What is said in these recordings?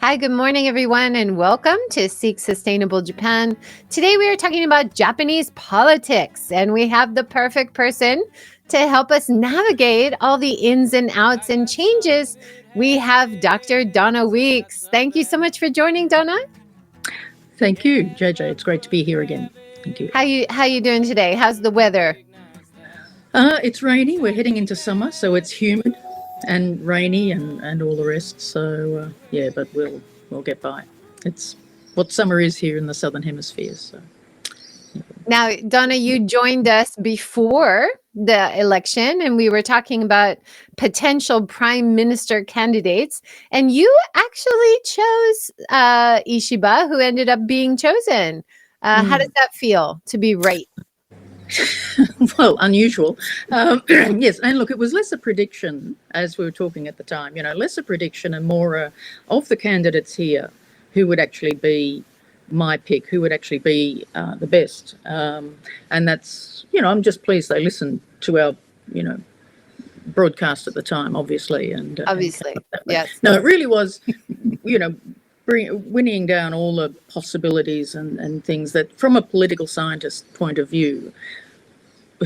Hi, good morning, everyone, and welcome to Seek Sustainable Japan. Today, we are talking about Japanese politics, and we have the perfect person to help us navigate all the ins and outs and changes. We have Dr. Donna Weeks. Thank you so much for joining, Donna. Thank you, JJ. It's great to be here again. Thank you. How you doing today? How's the weather? It's rainy. We're heading into summer, so it's humid and rainy and all the rest. So yeah, but we'll get by. It's what summer is here in the Southern Hemisphere. So. Now, Donna, you joined us before the election, and we were talking about potential prime minister candidates. And you actually chose Ishiba, who ended up being chosen. How does that feel to be right? Well, unusual. Yes, and look, it was less a prediction, as we were talking at the time, less a prediction and more of the candidates here who would actually be my pick, who would actually be the best. And that's, I'm just pleased they listened to our, broadcast at the time, obviously. Obviously, yes. No, it really was, winning down all the possibilities and things that, from a political scientist point of view,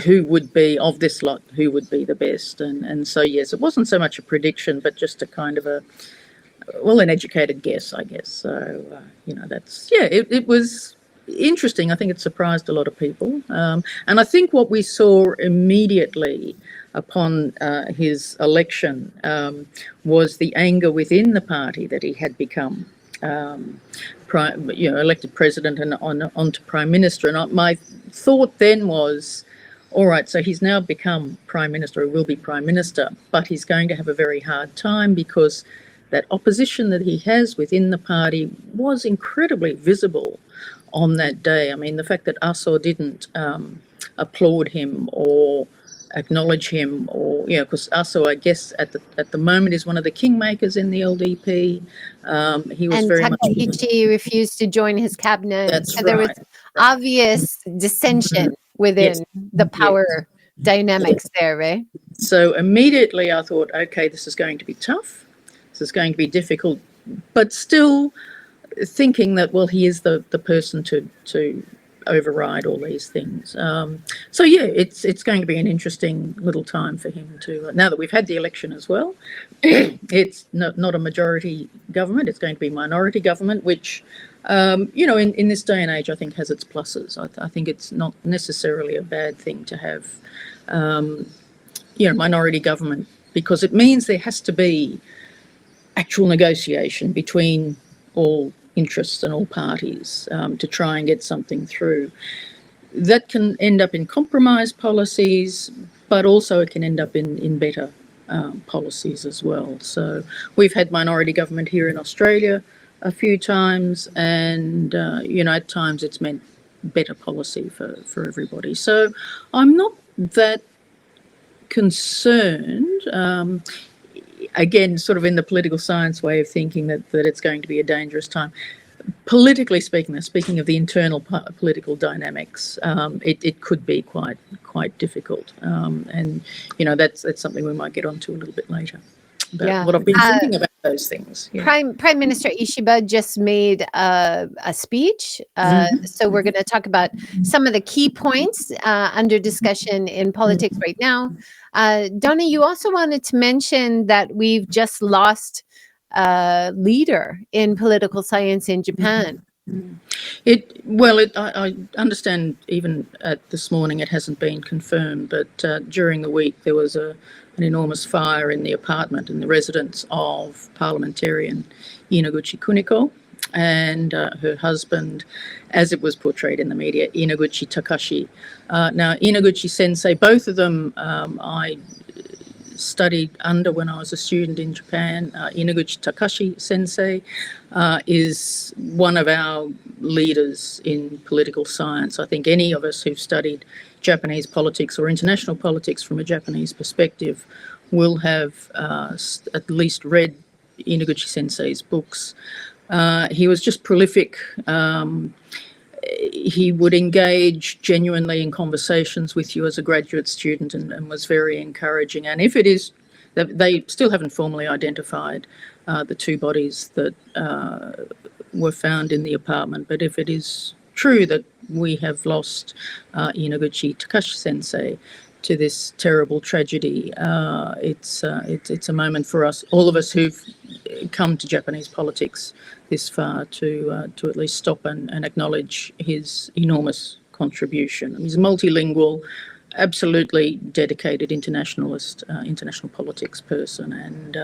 who would be of this lot, who would be the best. And so, yes, it wasn't so much a prediction, but just a kind of an educated guess, I guess. So, it was interesting. I think it surprised a lot of people. And I think what we saw immediately upon his election was the anger within the party that he had become elected president and onto prime minister. And my thought then was, all right, so he's now become prime minister, or will be prime minister, but he's going to have a very hard time because that opposition that he has within the party was incredibly visible on that day. I mean, the fact that Aso didn't applaud him or acknowledge him, or because Aso, I guess at the moment, is one of the kingmakers in the LDP. He was very much. Takaichi refused to join his cabinet. That's so there was obvious dissension within the power dynamics there, right? So immediately I thought, okay, this is going to be tough. This is going to be difficult, but still thinking that, well, he is the person to override all these things. So yeah, it's going to be an interesting little time for him to, now that we've had the election as well. It's not a majority government, it's going to be minority government, which in this day and age, I think has its pluses. I think it's not necessarily a bad thing to have minority government, because it means there has to be actual negotiation between all interests and all parties to try and get something through. That can end up in compromise policies, but also it can end up in better policies as well. So we've had minority government here in Australia a few times, and at times it's meant better policy for everybody. So I'm not that concerned. Again, sort of in the political science way of thinking that it's going to be a dangerous time. Politically speaking, speaking of the internal political dynamics, it could be quite difficult, and that's something we might get onto a little bit later. What I've been thinking about those things. Yeah. Prime Minister Ishiba just made a speech, so we're going to talk about some of the key points under discussion in politics right now. Donna, you also wanted to mention that we've just lost a leader in political science in Japan. I understand even this morning it hasn't been confirmed, but during the week there was an enormous fire in the apartment and the residence of parliamentarian Inaguchi Kuniko and her husband, as it was portrayed in the media, Inaguchi Takashi. Now, Inaguchi sensei, both of them I studied under when I was a student in Japan. Inaguchi Takashi sensei is one of our leaders in political science. I think any of us who've studied Japanese politics or international politics from a Japanese perspective will have at least read Inaguchi sensei's books. He was just prolific. He would engage genuinely in conversations with you as a graduate student and was very encouraging. And if it is they still haven't formally identified the two bodies that were found in the apartment. But if it is true that we have lost Inaguchi Takashi Sensei to this terrible tragedy, it's a moment for us, all of us who've come to Japanese politics this far, to at least stop and acknowledge his enormous contribution. He's multilingual, absolutely dedicated internationalist, international politics person, and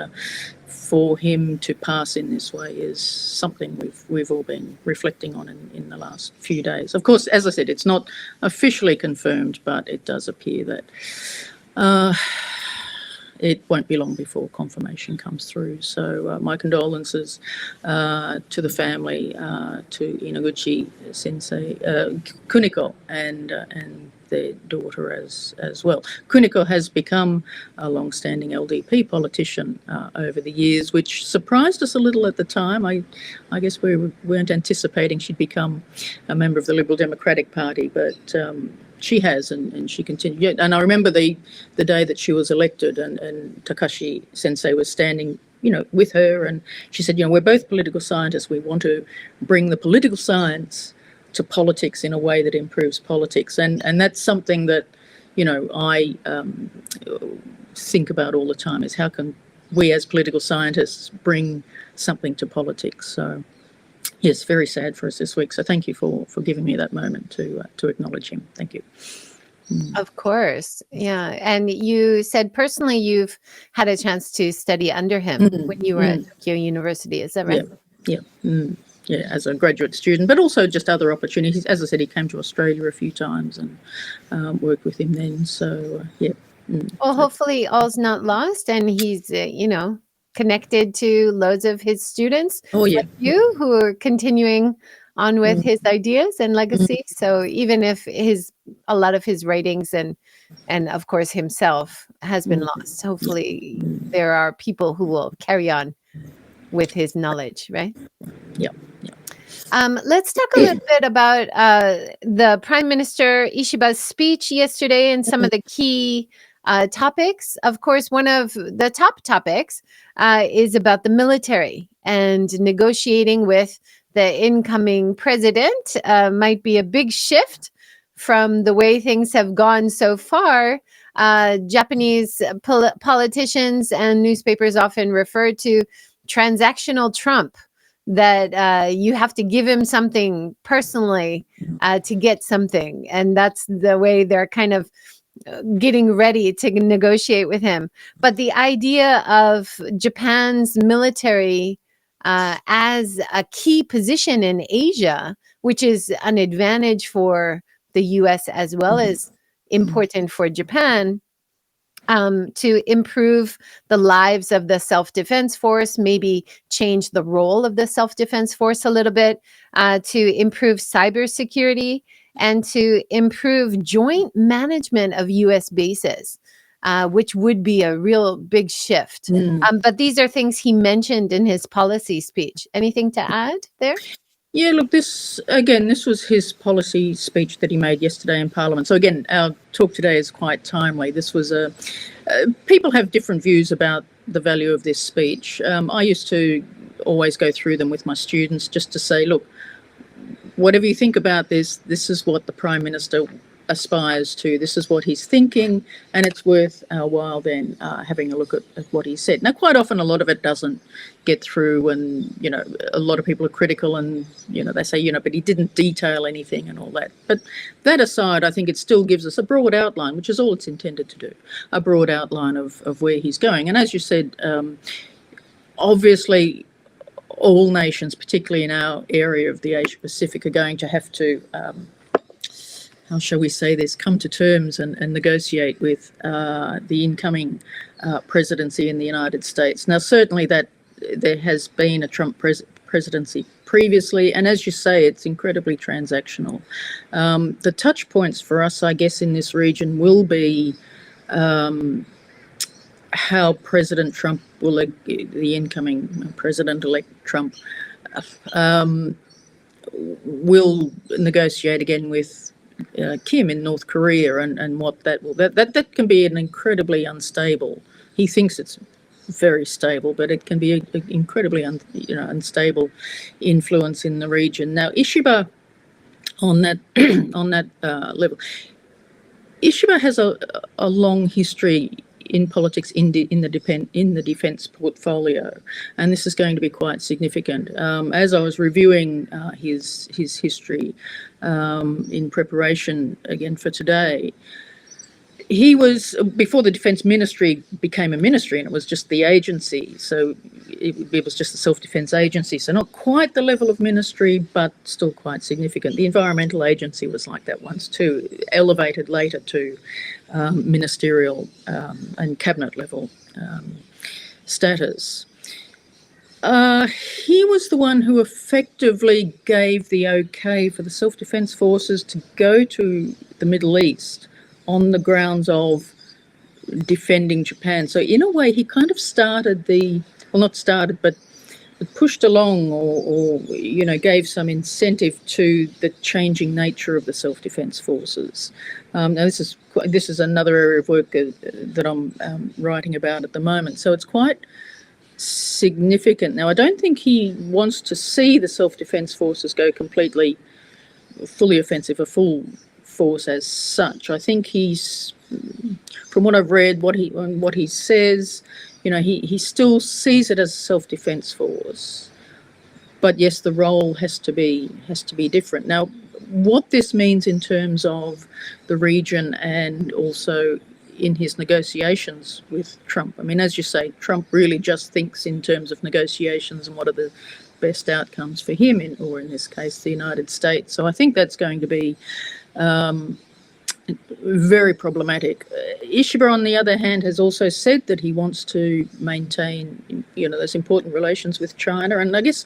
for him to pass in this way is something we've all been reflecting on in the last few days. Of course, as I said, it's not officially confirmed, but it does appear that it won't be long before confirmation comes through. So my condolences to the family, to Inaguchi Sensei, Kuniko, and their daughter as well. Kuniko has become a long-standing LDP politician over the years, which surprised us a little at the time. I guess we weren't anticipating she'd become a member of the Liberal Democratic Party, but she has, and she continued. And I remember the day that she was elected, and Takashi Sensei was standing, with her, and she said, we're both political scientists. We want to bring the political science to politics in a way that improves politics, and that's something that I think about all the time, is how can we as political scientists bring something to politics. So yes, very sad for us this week. So thank you for giving me that moment to acknowledge him. Thank you. Of course. Yeah. And you said personally you've had a chance to study under him when you were at Tokyo University. Is that right? Yeah. Yeah, as a graduate student, but also just other opportunities. As I said, he came to Australia a few times and worked with him then. So, yeah. Well, hopefully all's not lost, and he's, connected to loads of his students like you who are continuing on with his ideas and legacy. So even if a lot of his writings and of course himself has been lost, hopefully there are people who will carry on with his knowledge, right? Yeah. Let's talk a little bit about the Prime Minister Ishiba's speech yesterday and some of the key topics. Of course, one of the top topics is about the military, and negotiating with the incoming president might be a big shift from the way things have gone so far. Japanese politicians and newspapers often refer to transactional Trump, that you have to give him something personally to get something. And that's the way they're kind of getting ready to negotiate with him. But the idea of Japan's military as a key position in Asia, which is an advantage for the US as well as important for Japan, to improve the lives of the self-defense force, maybe change the role of the self-defense force a little bit, to improve cybersecurity, and to improve joint management of US bases, which would be a real big shift. But these are things he mentioned in his policy speech. Anything to add there? Yeah, look, this was his policy speech that he made yesterday in Parliament. So again, our talk today is quite timely. This was people have different views about the value of this speech. I used to always go through them with my students just to say, look, whatever you think about this is what the Prime Minister aspires to. This is what he's thinking, and it's worth our while then having a look at what he said. Now, quite often a lot of it doesn't get through, and a lot of people are critical, and they say but he didn't detail anything and all that. But that aside, I think it still gives us a broad outline, which is all it's intended to do, a broad outline of where he's going. And as you said, obviously all nations, particularly in our area of the Asia Pacific, are going to have to how shall we say this, come to terms and negotiate with the incoming presidency in the United States. Now, certainly that there has been a Trump presidency previously, and as you say, it's incredibly transactional. The touch points for us, I guess, in this region will be how President Trump the incoming President-elect Trump will negotiate again with Kim in North Korea, and what that will that can be an incredibly unstable he thinks it's very stable, but it can be an incredibly unstable influence in the region. Now, Ishiba, on that level, Ishiba has a long history in politics in the defence portfolio, and this is going to be quite significant. As I was reviewing his history in preparation again for today, he was, before the Defence Ministry became a ministry, and it was just the agency, so it was just a self-defence agency, so not quite the level of ministry, but still quite significant. The Environmental Agency was like that once too, elevated later to ministerial and cabinet level status. He was the one who effectively gave the okay for the self-defence forces to go to the Middle East on the grounds of defending Japan. So in a way, he kind of started but pushed along or gave some incentive to the changing nature of the self-defence forces. Now this is another area of work that I'm writing about at the moment. So it's quite significant. Now, I don't think he wants to see the self-defence forces go completely fully offensive, a full force as such. I think he's, from what I've read, what he says, he still sees it as a self-defence force, but yes, the role has to be different. Now, what this means in terms of the region and also in his negotiations with Trump, I mean, as you say, Trump really just thinks in terms of negotiations and what are the best outcomes for him, or in this case, the United States. So I think that's going to be very problematic. Ishiba, on the other hand, has also said that he wants to maintain, those important relations with China. And I guess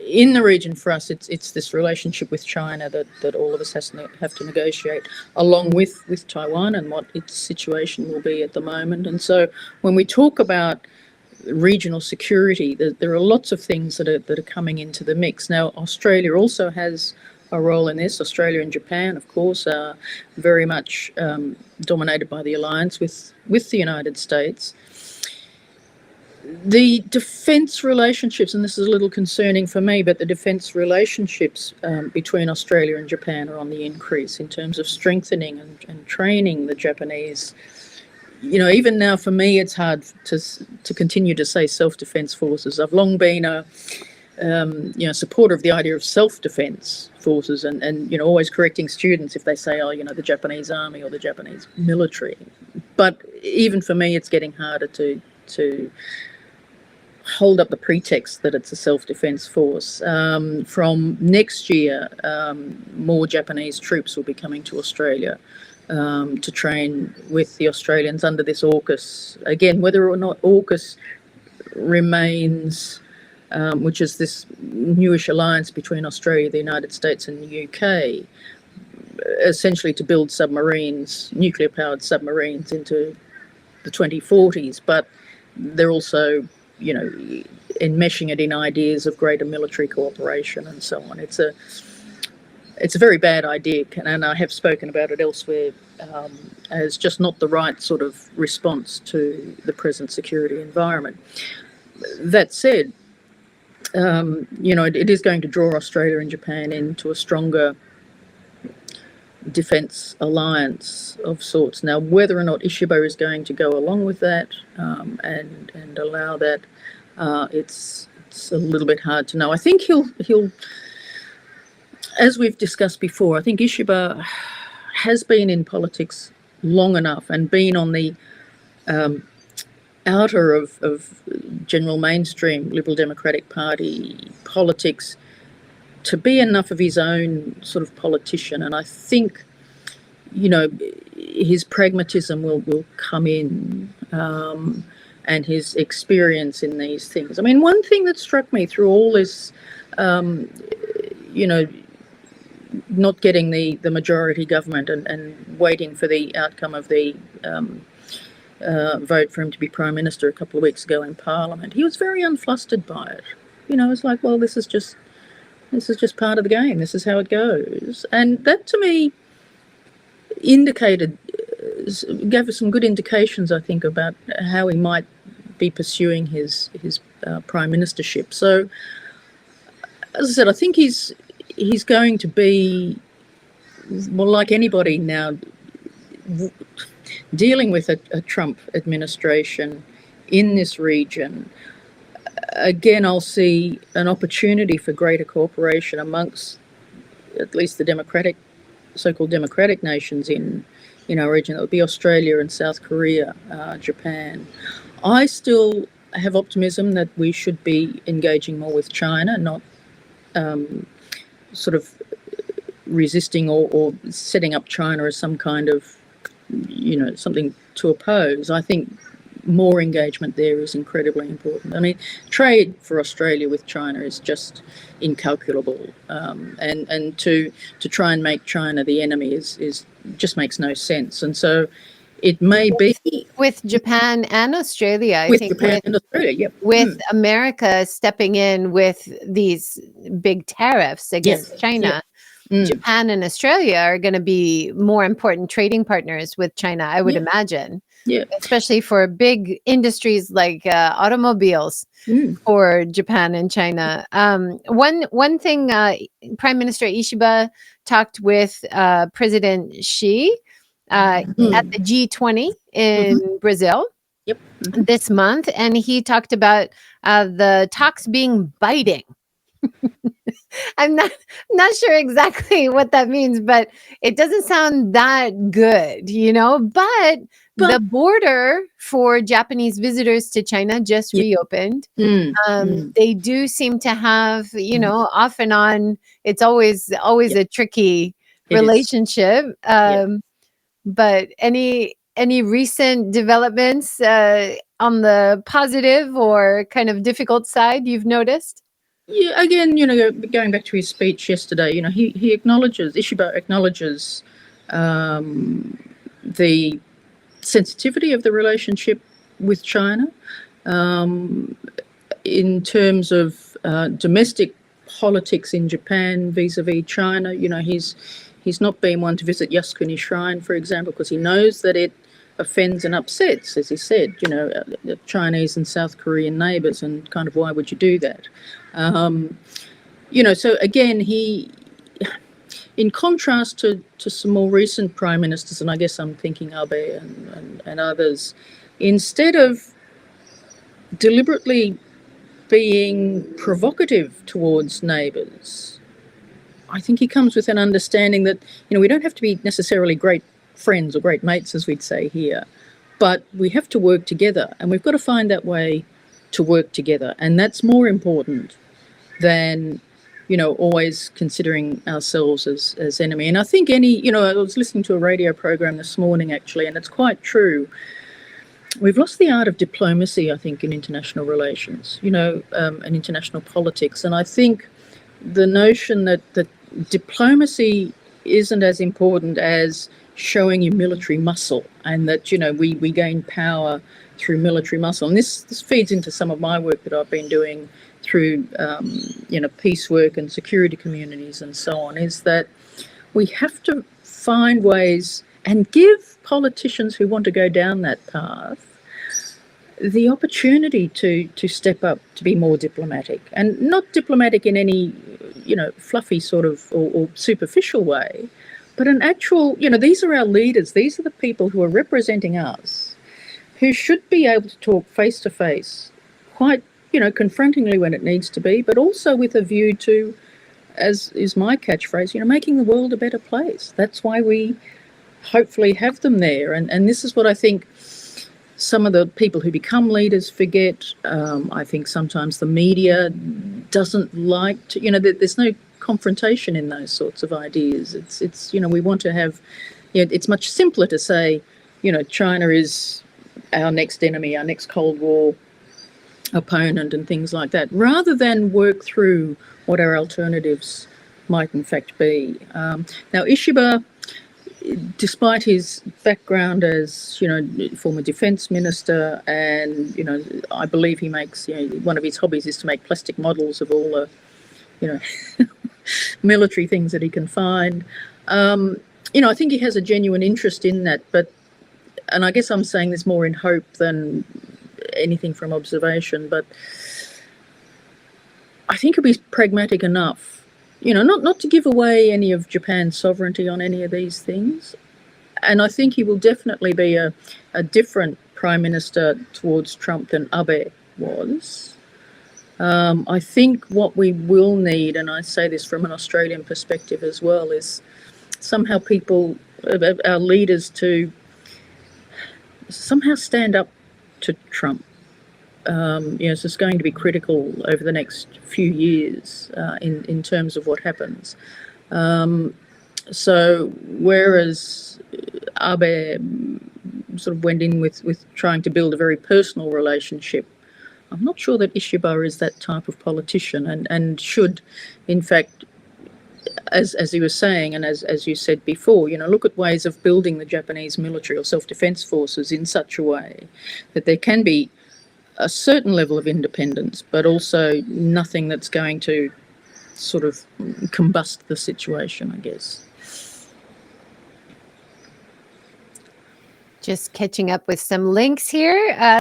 in the region for us, it's this relationship with China that all of us have to negotiate, along with Taiwan and what its situation will be at the moment. And so when we talk about regional security, there are lots of things that are coming into the mix. Now, Australia also has a role in this. Australia and Japan, of course, are very much dominated by the alliance with the United States. The defence relationships, and this is a little concerning for me, but the defence relationships between Australia and Japan are on the increase in terms of strengthening and training the Japanese. Even now for me, it's hard to continue to say self-defence forces. I've long been a supporter of the idea of self-defence forces and always correcting students if they say, the Japanese army or the Japanese military. But even for me, it's getting harder to hold up the pretext that it's a self-defence force. From next year, more Japanese troops will be coming to Australia to train with the Australians under this AUKUS. Again, whether or not AUKUS remains, which is this newish alliance between Australia, the United States and the UK, essentially to build submarines, nuclear-powered submarines into the 2040s, but they're also, enmeshing it in ideas of greater military cooperation and so on. It's a very bad idea, and I have spoken about it elsewhere as just not the right sort of response to the present security environment. That said, it is going to draw Australia and Japan into a stronger defence alliance of sorts. Now, whether or not Ishiba is going to go along with that and allow that, it's a little bit hard to know. I think he'll, as we've discussed before, I think Ishiba has been in politics long enough and been on the outer of general mainstream Liberal Democratic Party politics to be enough of his own sort of politician. And I think, his pragmatism will come in and his experience in these things. I mean, one thing that struck me through all this, not getting the majority government and waiting for the outcome of the vote for him to be Prime Minister a couple of weeks ago in Parliament, he was very unflustered by it. It's like, well, this is just part of the game. This is how it goes. And that to me indicated gave us some good indications, I think, about how he might be pursuing his prime ministership. So, as I said, I think he's going to be, well, like anybody now, dealing with a Trump administration in this region. Again, I'll see an opportunity for greater cooperation amongst at least the so-called democratic nations in our region. That would be Australia and South Korea, Japan. I still have optimism that we should be engaging more with China, not sort of resisting or setting up China as some kind of, something to oppose. I think more engagement there is incredibly important. I mean, trade for Australia with China is just incalculable, and to try and make China the enemy is just makes no sense. And so it may be with Japan and Australia. I think Japan and Australia, yep. With America stepping in with these big tariffs against China. Yep. Japan and Australia are going to be more important trading partners with China, I would imagine. Yeah. Especially for big industries like automobiles for Japan and China. One thing, Prime Minister Ishiba talked with President Xi at the G20 in Brazil this month, and he talked about the talks being biting. I'm not sure exactly what that means, but it doesn't sound that good, but the border for Japanese visitors to China just reopened. They do seem to have, off and on, it's always a tricky relationship. But any recent developments on the positive or kind of difficult side you've noticed? Yeah, again, going back to his speech yesterday, he acknowledges, Ishiba acknowledges the sensitivity of the relationship with China in terms of domestic politics in Japan vis-a-vis China. He's not been one to visit Yasukuni Shrine, for example, because he knows that it offends and upsets, as he said, the Chinese and South Korean neighbours, and kind of why would you do that? So again, he, in contrast to some more recent prime ministers, and I guess I'm thinking Abe and others, instead of deliberately being provocative towards neighbours, I think he comes with an understanding that, we don't have to be necessarily great friends or great mates, as we'd say here, but we have to work together, and we've got to find that way to work together, and that's more important than always considering ourselves as enemy. And I think I was listening to a radio program this morning actually, and it's quite true. We've lost the art of diplomacy, I think, in international relations, and international politics, and I think the notion that diplomacy isn't as important as showing you military muscle, and that we gain power through military muscle. And this feeds into some of my work that I've been doing through peace work and security communities and so on, is that we have to find ways and give politicians who want to go down that path the opportunity to step up, to be more diplomatic, and not diplomatic in any fluffy sort of or superficial way, but an actual, these are our leaders, these are the people who are representing us, who should be able to talk face to face, quite, confrontingly when it needs to be, but also with a view to, as is my catchphrase, making the world a better place. That's why we hopefully have them there. And this is what I think some of the people who become leaders forget. I think sometimes the media doesn't like to, there's no confrontation in those sorts of ideas. It's we want to have, it's much simpler to say, China is our next enemy, our next Cold War opponent and things like that, rather than work through what our alternatives might in fact be. Now, Ishiba, despite his background as, former defence minister, and, I believe he makes, one of his hobbies is to make plastic models of all the, military things that he can find. I think he has a genuine interest in that, but and I guess I'm saying this more in hope than anything from observation, but I think he'll be pragmatic enough, not to give away any of Japan's sovereignty on any of these things. And I think he will definitely be a different Prime Minister towards Trump than Abe was. I think what we will need, and I say this from an Australian perspective as well, is somehow our leaders to somehow stand up to Trump. So it's going to be critical over the next few years in terms of what happens. So whereas Abe sort of went in with trying to build a very personal relationship, I'm not sure that Ishiba is that type of politician and should, in fact, as he was saying, and as you said before, look at ways of building the Japanese military or self-defense forces in such a way that there can be a certain level of independence, but also nothing that's going to sort of combust the situation, I guess. Just catching up with some links here.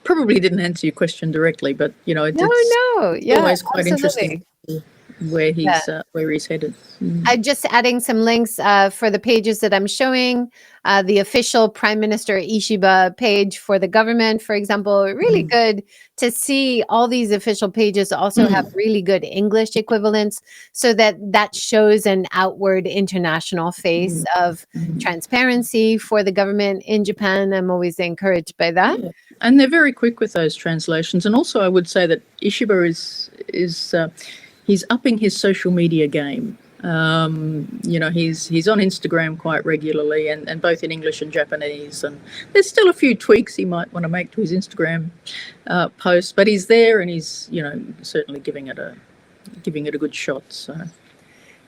Probably didn't answer your question directly, but No, yeah, always quite absolutely. interesting where he's headed. I'm just adding some links for the pages that I'm showing. The official Prime Minister Ishiba page for the government, for example, really good to see all these official pages also have really good English equivalents, so that shows an outward international face of transparency for the government in Japan. I'm always encouraged by that. Yeah. And they're very quick with those translations. And also I would say that Ishiba is he's upping his social media game. He's on Instagram quite regularly, and both in English and Japanese. And there's still a few tweaks he might want to make to his Instagram post, but he's there, and he's certainly giving it a good shot. So.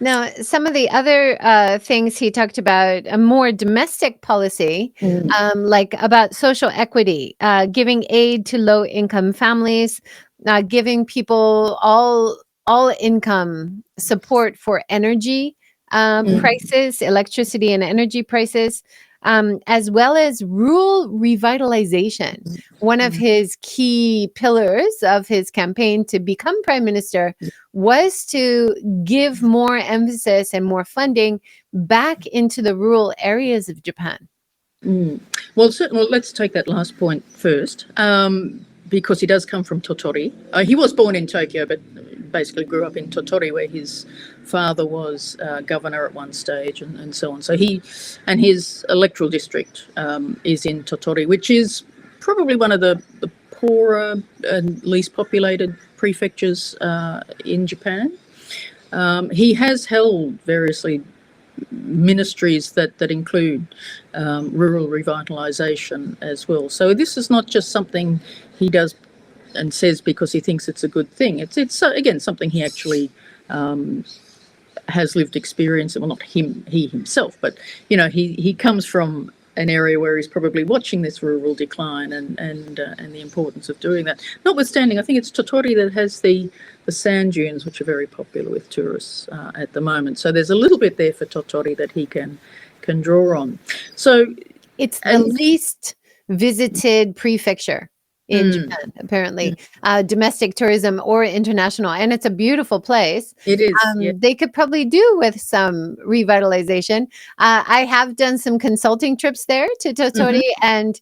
Now, some of the other things he talked about, a more domestic policy, like about social equity, giving aid to low-income families, giving people all income support for energy prices, electricity and energy prices, as well as rural revitalization. One of his key pillars of his campaign to become prime minister was to give more emphasis and more funding back into the rural areas of Japan. Well, let's take that last point first, because he does come from Totori. He was born in Tokyo, but basically grew up in Totori, where his father was governor at one stage and so on. So his electoral district is in Totori, which is probably one of the poorer and least populated prefectures in Japan. He has held variously ministries that include rural revitalisation as well. So this is not just something he does and says because he thinks it's a good thing. It's again something he actually has lived experience. Well, not he himself, but he comes from an area where he's probably watching this rural decline and the importance of doing that. Notwithstanding, I think it's Totori that has the sand dunes, which are very popular with tourists at the moment. So there's a little bit there for Totori that he can draw on. So it's the least visited prefecture in Japan, apparently, domestic tourism or international, and it's a beautiful place. It is. They could probably do with some revitalization. I have done some consulting trips there to Totori, and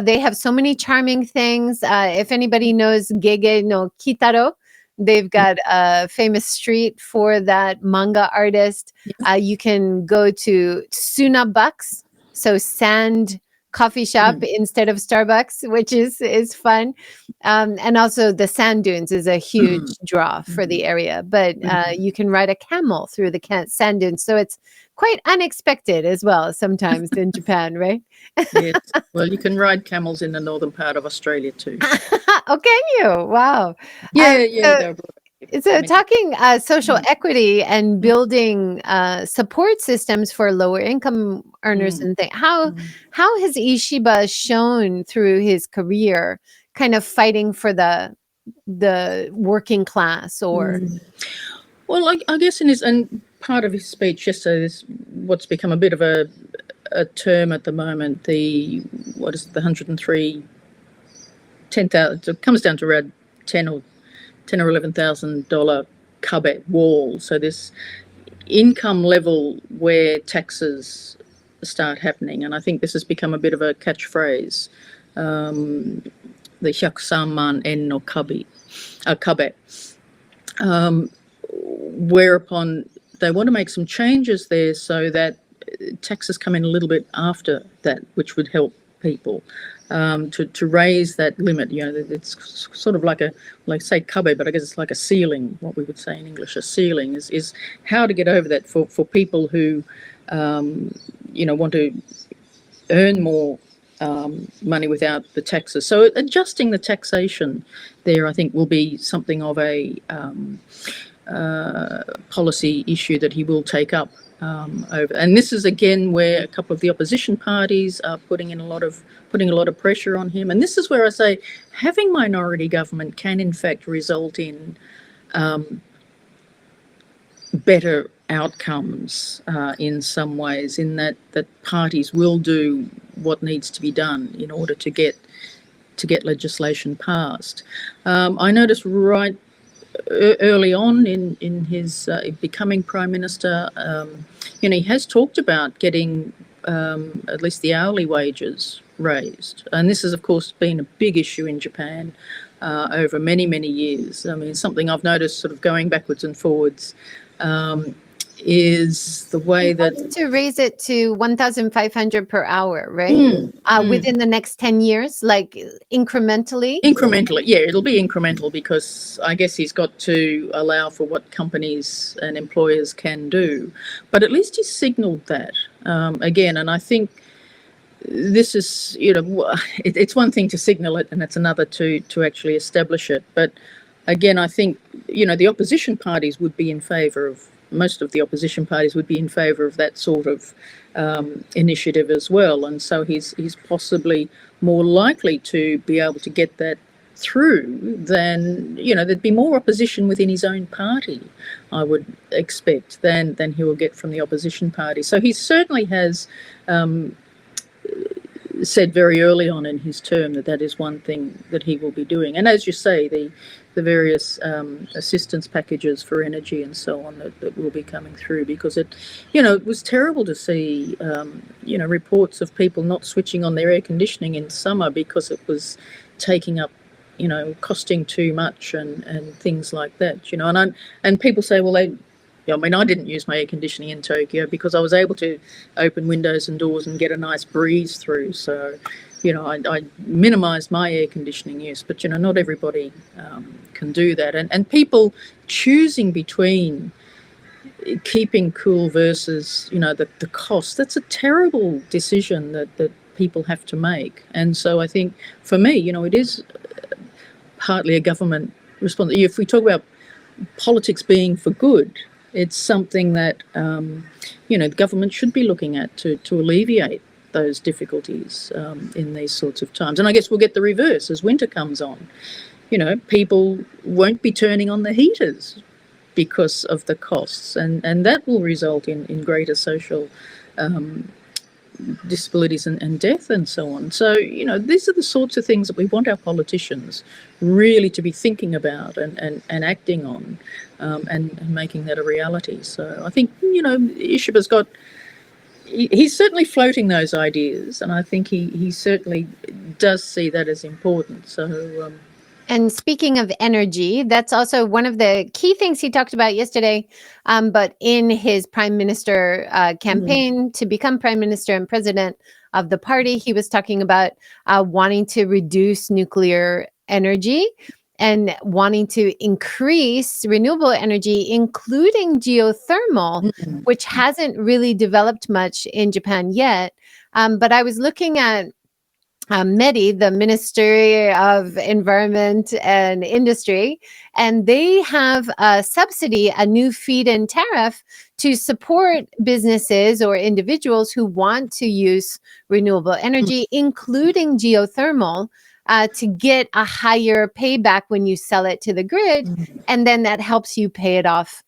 they have so many charming things. If anybody knows Gege no Kitaro, they've got a famous street for that manga artist. You can go to Tsuna Bucks, so sand coffee shop instead of Starbucks, which is fun. And also the sand dunes is a huge draw for the area, but you can ride a camel through the sand dunes. So it's quite unexpected as well sometimes in Japan, right? Yes. Well, you can ride camels in the northern part of Australia too. Oh, can you? Wow. Yeah. So talking social equity and building support systems for lower income earners and things, how has Ishiba shown through his career kind of fighting for the working class or? Well, I guess in his, and part of his speech yesterday is what's become a bit of a a term at the moment, the 103, 10,000, it comes down to around $10 or $11,000 cupboard wall. So this income level where taxes start happening, and I think this has become a bit of a catchphrase, the 103円の壁, whereupon they want to make some changes there so that taxes come in a little bit after that, which would help people to raise that limit. You know, it's sort of like say cupboard, but I guess it's like a ceiling, what we would say in English, a ceiling is how to get over that for people who, want to earn more money without the taxes. So adjusting the taxation there, I think, will be something of a policy issue that he will take up over. And this is again where a couple of the opposition parties are putting a lot of pressure on him. And this is where I say having minority government can in fact result in better outcomes in some ways, in that parties will do what needs to be done in order to get legislation passed. I noticed right early on in his becoming Prime Minister, he has talked about getting at least the hourly wages raised. And this has, of course, been a big issue in Japan over many, many years. I mean, something I've noticed sort of going backwards and forwards is the way that to raise it to 1,500 per hour, right? Within the next 10 years, like incrementally. Yeah, it'll be incremental, because I guess he's got to allow for what companies and employers can do. But at least he's signalled that again, and I think this is, it's one thing to signal it, and it's another to actually establish it. But again, I think the opposition parties would be in favour of. Most of the opposition parties would be in favour of that sort of initiative as well, and so he's possibly more likely to be able to get that through than there'd be more opposition within his own party, I would expect, than he will get from the opposition party. So he certainly has said very early on in his term that is one thing that he will be doing. And as you say, the various assistance packages for energy and so on that will be coming through, because it was terrible to see reports of people not switching on their air conditioning in summer because it was taking up, costing too much and things like that. And people say, well, I didn't use my air conditioning in Tokyo because I was able to open windows and doors and get a nice breeze through. So, I minimised my air conditioning use. But, not everybody can do that. And people choosing between keeping cool versus, the cost, that's a terrible decision that people have to make. And so I think for me, it is partly a government response. If we talk about politics being for good, it's something that the government should be looking at to alleviate those difficulties in these sorts of times. And I guess we'll get the reverse as winter comes on. People won't be turning on the heaters because of the costs, and that will result in greater social disabilities and death and so on. So, these are the sorts of things that we want our politicians really to be thinking about and acting on and making that a reality. So I think, Ishiba's he's certainly floating those ideas, and I think he certainly does see that as important. So and speaking of energy, that's also one of the key things he talked about yesterday. But in his prime minister campaign to become prime minister and president of the party, he was talking about wanting to reduce nuclear energy and wanting to increase renewable energy, including geothermal, which hasn't really developed much in Japan yet. But I was looking at MEDI, the Ministry of Environment and Industry, and they have a subsidy, a new feed-in tariff to support businesses or individuals who want to use renewable energy, including geothermal, to get a higher payback when you sell it to the grid, and then that helps you pay it off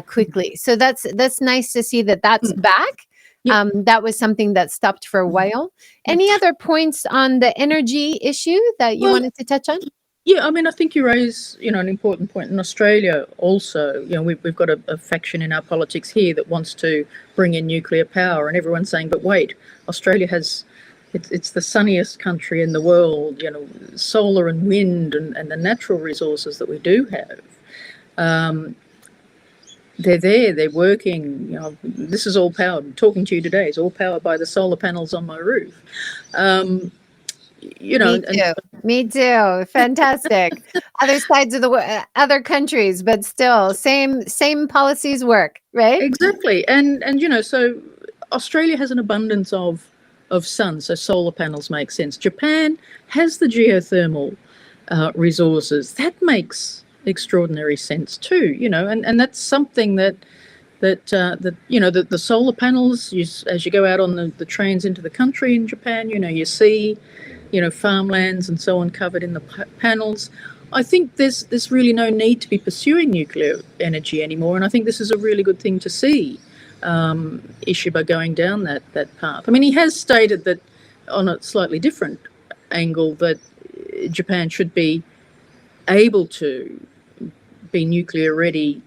quickly. So that's nice to see that that's back. Yep. That was something that stopped for a while. Any other points on the energy issue that you wanted to touch on? Yeah, I mean, I think you raise, an important point. In Australia also, we've got a faction in our politics here that wants to bring in nuclear power, and everyone's saying, but wait, Australia has, it's the sunniest country in the world, solar and wind and the natural resources that we do have. They're there, they're working, this is all powered, talking to you today is all powered by the solar panels on my roof. Me too. Fantastic. Other sides of the other countries, but still same policies work, right? Exactly, and so Australia has an abundance of sun, so solar panels make sense. Japan has the geothermal resources. That makes extraordinary sense too, and that's something that the solar panels, as you go out on the trains into the country in Japan, you see, farmlands and so on covered in the panels. I think there's really no need to be pursuing nuclear energy anymore, and I think this is a really good thing to see Ishiba going down that path. I mean, he has stated that on a slightly different angle that Japan should be able to be nuclear ready,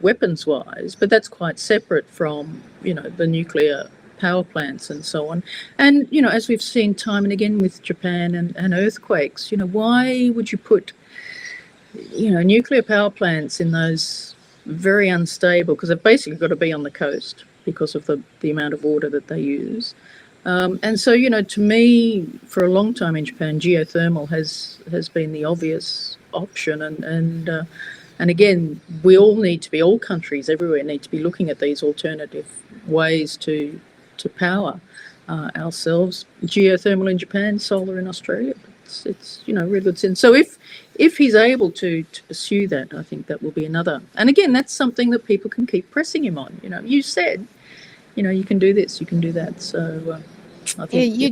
weapons-wise, but that's quite separate from, the nuclear power plants and so on. And, as we've seen time and again with Japan and earthquakes, why would you put, nuclear power plants in those very unstable, because they've basically got to be on the coast because of the amount of water that they use. And so, to me, for a long time in Japan, geothermal has been the obvious option. And again, we all need to be, all countries everywhere need to be looking at these alternative ways to power ourselves. Geothermal in Japan, solar in Australia. It's really good sense. So if he's able to pursue that, I think that will be another. And again, that's something that people can keep pressing him on. You said, you can do this, you can do that. So I think you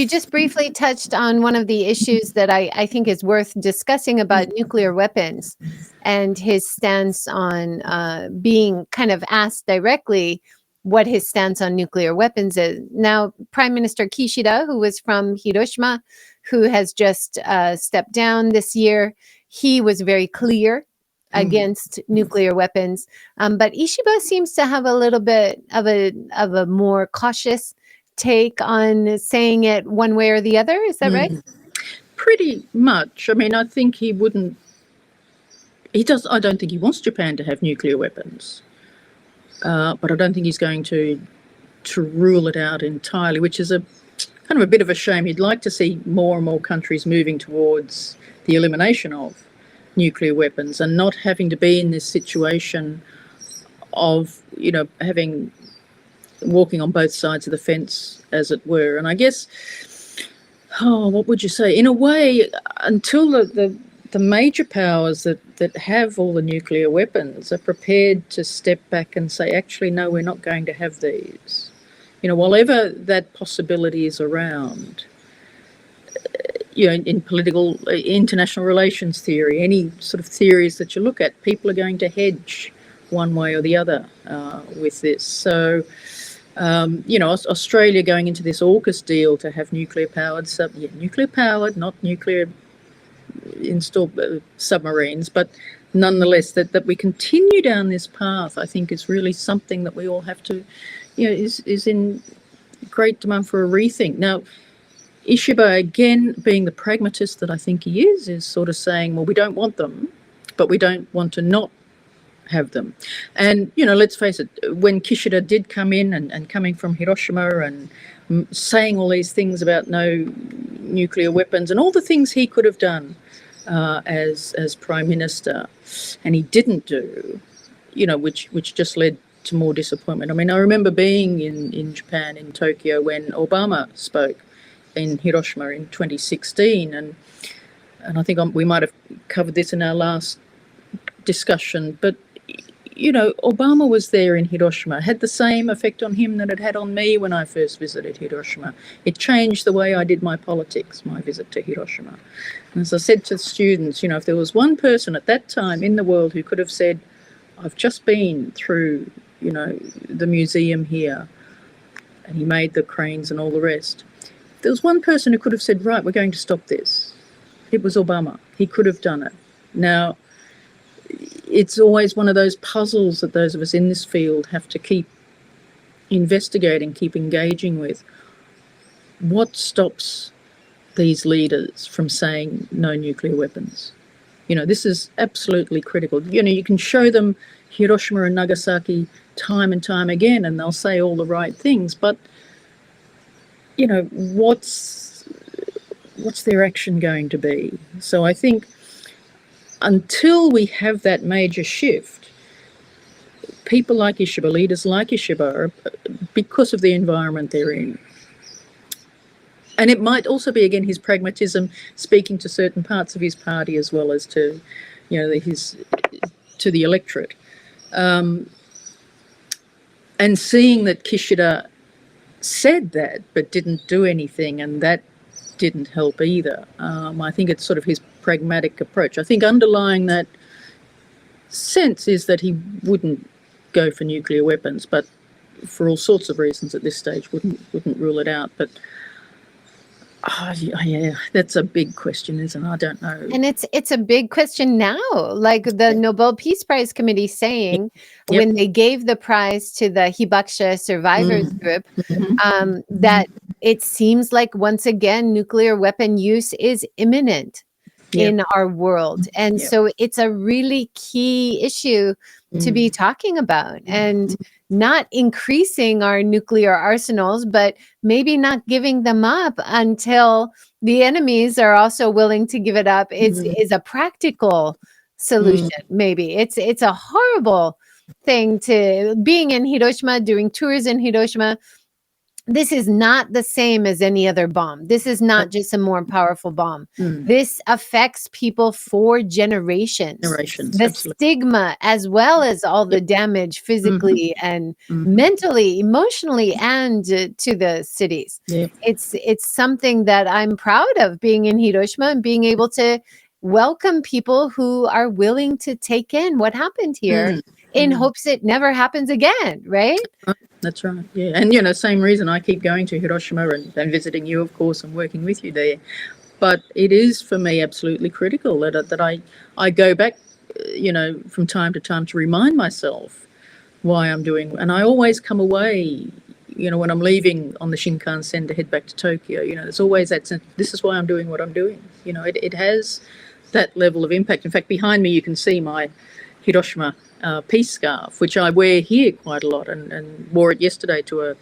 just briefly touched on one of the issues that I think is worth discussing about nuclear weapons, and his stance on being kind of asked directly what his stance on nuclear weapons is. Now, Prime Minister Kishida, who was from Hiroshima, who has just stepped down this year, he was very clear against nuclear weapons. But Ishiba seems to have a little bit of a more cautious take on saying it one way or the other. Is that right? Pretty much. I mean, I think he wouldn't. I don't think he wants Japan to have nuclear weapons. But I don't think he's going to rule it out entirely, which is a kind of a bit of a shame. He'd like to see more and more countries moving towards the elimination of nuclear weapons and not having to be in this situation of, walking on both sides of the fence, as it were. And I guess, what would you say? In a way, until the major powers that have all the nuclear weapons are prepared to step back and say, actually, no, we're not going to have these. While ever that possibility is around, in political, international relations theory, any sort of theories that you look at, people are going to hedge one way or the other with this. So, Australia going into this AUKUS deal to have nuclear-powered, nuclear-powered, not nuclear installed submarines, but nonetheless that we continue down this path, I think is really something that we all have to, is in great demand for a rethink. Now, Ishiba, again, being the pragmatist that I think he is sort of saying, well, we don't want them, but we don't want to not have them. And, let's face it, when Kishida did come in and coming from Hiroshima and saying all these things about no nuclear weapons and all the things he could have done as Prime Minister, and he didn't do, which just led to more disappointment. I mean, I remember being in Japan, in Tokyo, when Obama spoke in Hiroshima in 2016, and I think we might have covered this in our last discussion, but Obama was there in Hiroshima. It had the same effect on him that it had on me when I first visited Hiroshima. It changed the way I did my politics, my visit to Hiroshima. And as I said to students, if there was one person at that time in the world who could have said, I've just been through the museum here, and he made the cranes and all the rest. There was one person who could have said, right, we're going to stop this. It was Obama. He could have done it. Now, it's always one of those puzzles that those of us in this field have to keep investigating, keep engaging with. What stops these leaders from saying no nuclear weapons? This is absolutely critical. You can show them Hiroshima and Nagasaki time and time again, and they'll say all the right things, but what's their action going to be? So I think until we have that major shift, people like Ishiba, leaders like Ishiba, because of the environment they're in, and it might also be, again, his pragmatism, speaking to certain parts of his party as well as to, to the electorate, and seeing that Kishida said that but didn't do anything, and that didn't help either. I think it's sort of his pragmatic approach. I think underlying that sense is that he wouldn't go for nuclear weapons, but for all sorts of reasons at this stage wouldn't rule it out. But yeah, that's a big question, isn't it? I don't know. And it's a big question now. Like the Nobel Peace Prize Committee saying when they gave the prize to the Hibakusha survivors group, that it seems like once again nuclear weapon use is imminent in our world. And so it's a really key issue to be talking about, and not increasing our nuclear arsenals, but maybe not giving them up until the enemies are also willing to give it up is a practical solution. Maybe it's a horrible thing to being in Hiroshima, doing tours in Hiroshima. This is not the same as any other bomb. This is not just a more powerful bomb. This affects people for generations. The stigma, as well as all the damage physically and mentally, emotionally, and to the cities. It's something that I'm proud of, being in Hiroshima and being able to welcome people who are willing to take in what happened here in hopes it never happens again, right? That's right, yeah. And, same reason I keep going to Hiroshima and visiting you, of course, and working with you there. But it is, for me, absolutely critical that I go back, from time to time to remind myself why I'm doing. And I always come away, when I'm leaving on the Shinkansen to head back to Tokyo, there's always that sense, this is why I'm doing what I'm doing. It has that level of impact. In fact, behind me you can see my Hiroshima peace scarf, which I wear here quite a lot, and wore it yesterday to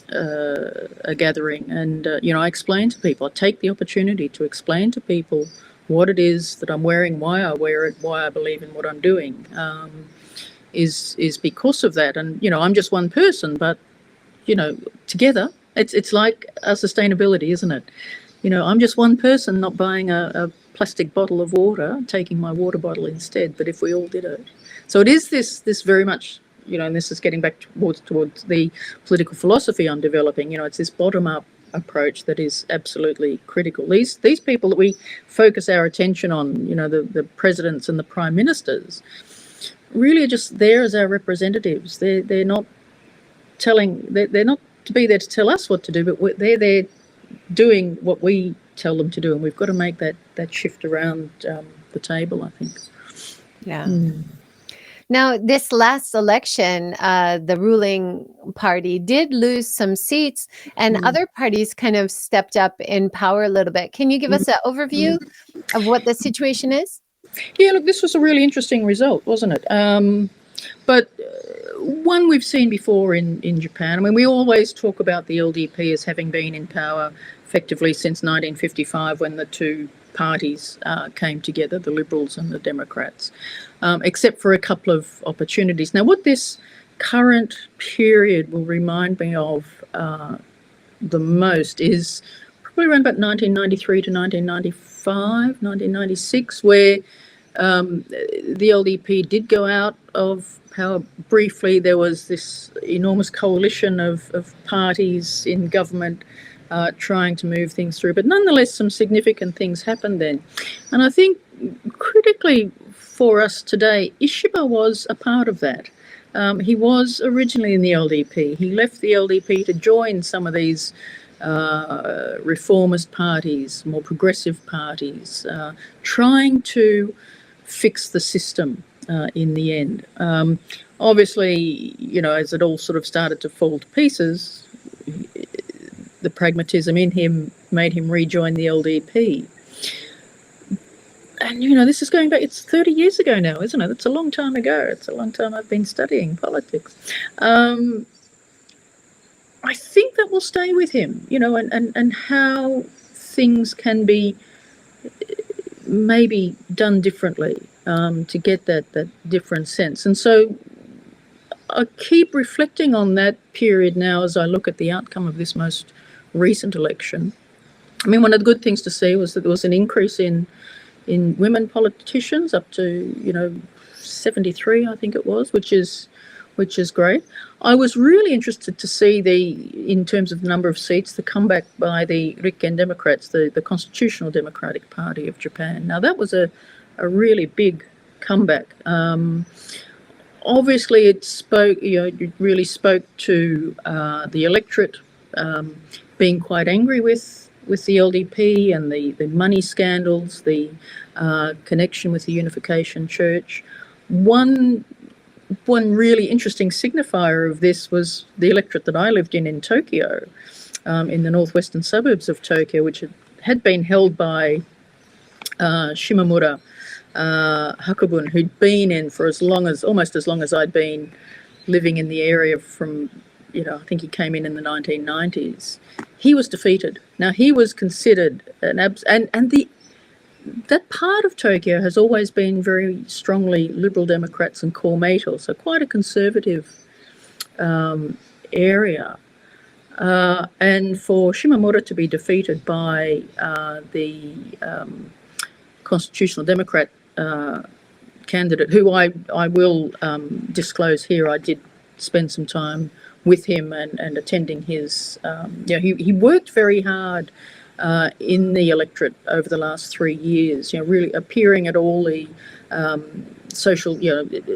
a gathering. And I explain to people, I take the opportunity to explain to people what it is that I'm wearing, why I wear it, why I believe in what I'm doing, is because of that. And I'm just one person, but together it's like a sustainability, isn't it? I'm just one person not buying a plastic bottle of water, taking my water bottle instead, but if we all did it. So it is this very much, and this is getting back towards the political philosophy I'm developing, it's this bottom-up approach that is absolutely critical. These people that we focus our attention on, the presidents and the prime ministers, really are just there as our representatives. They're not they're not to be there to tell us what to do, but they're there doing what we tell them to do, and we've got to make that shift around the table, I think. Yeah. Now, this last election, the ruling party did lose some seats, and other parties kind of stepped up in power a little bit. Can you give us an overview of what the situation is? Yeah, look, this was a really interesting result, wasn't it? But one we've seen before in Japan. I mean, we always talk about the LDP as having been in power effectively since 1955, when the two parties came together, the Liberals and the Democrats, except for a couple of opportunities. Now, what this current period will remind me of the most is probably around about 1993 to 1995, 1996, where the LDP did go out of power briefly. There was this enormous coalition of parties in government trying to move things through. But nonetheless, some significant things happened then. And I think critically for us today, Ishiba was a part of that. He was originally in the LDP. He left the LDP to join some of these reformist parties, more progressive parties, trying to fix the system in the end. Obviously, as it all sort of started to fall to pieces, the pragmatism in him made him rejoin the LDP. And, this is going back, it's 30 years ago now, isn't it? It's a long time ago. It's a long time I've been studying politics. I think that will stay with him, and how things can be maybe done differently to get that different sense. And so I keep reflecting on that period now as I look at the outcome of this most recent election. I mean, one of the good things to see was that there was an increase in women politicians up to 73, I think it was, which is great. I was really interested to see in terms of the number of seats, the comeback by the Rikken Democrats, the Constitutional Democratic Party of Japan. Now that was a really big comeback. Obviously, it really spoke to the electorate being quite angry with the LDP and the money scandals, the connection with the Unification Church. One really interesting signifier of this was the electorate that I lived in Tokyo, in the northwestern suburbs of Tokyo, which had been held by Shimamura Hakobun, who'd been in for almost as long as I'd been living in the area from, I think he came in the 1990s. He was defeated. Now, he was considered that part of Tokyo has always been very strongly Liberal Democrats and Komeito, so quite a conservative area. And for Shimamura to be defeated by the Constitutional Democrat candidate, who I will disclose here, I did spend some time with him and attending his, he worked very hard in the electorate over the last 3 years, really appearing at all the social,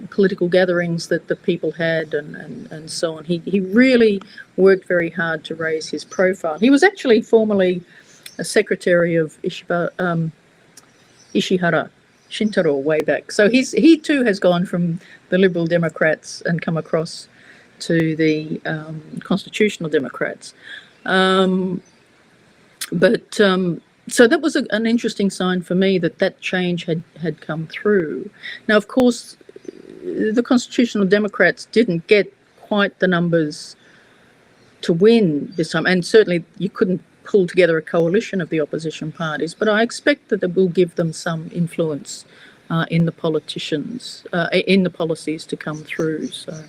political gatherings that the people had and so on. He really worked very hard to raise his profile. He was actually formerly a secretary of Ishihara Shintaro way back. So he too has gone from the Liberal Democrats and come across to the Constitutional Democrats. So that was an interesting sign for me that change had come through. Now, of course, the Constitutional Democrats didn't get quite the numbers to win this time, and certainly you couldn't pull together a coalition of the opposition parties, but I expect that it will give them some influence in the politicians, in the policies to come through. So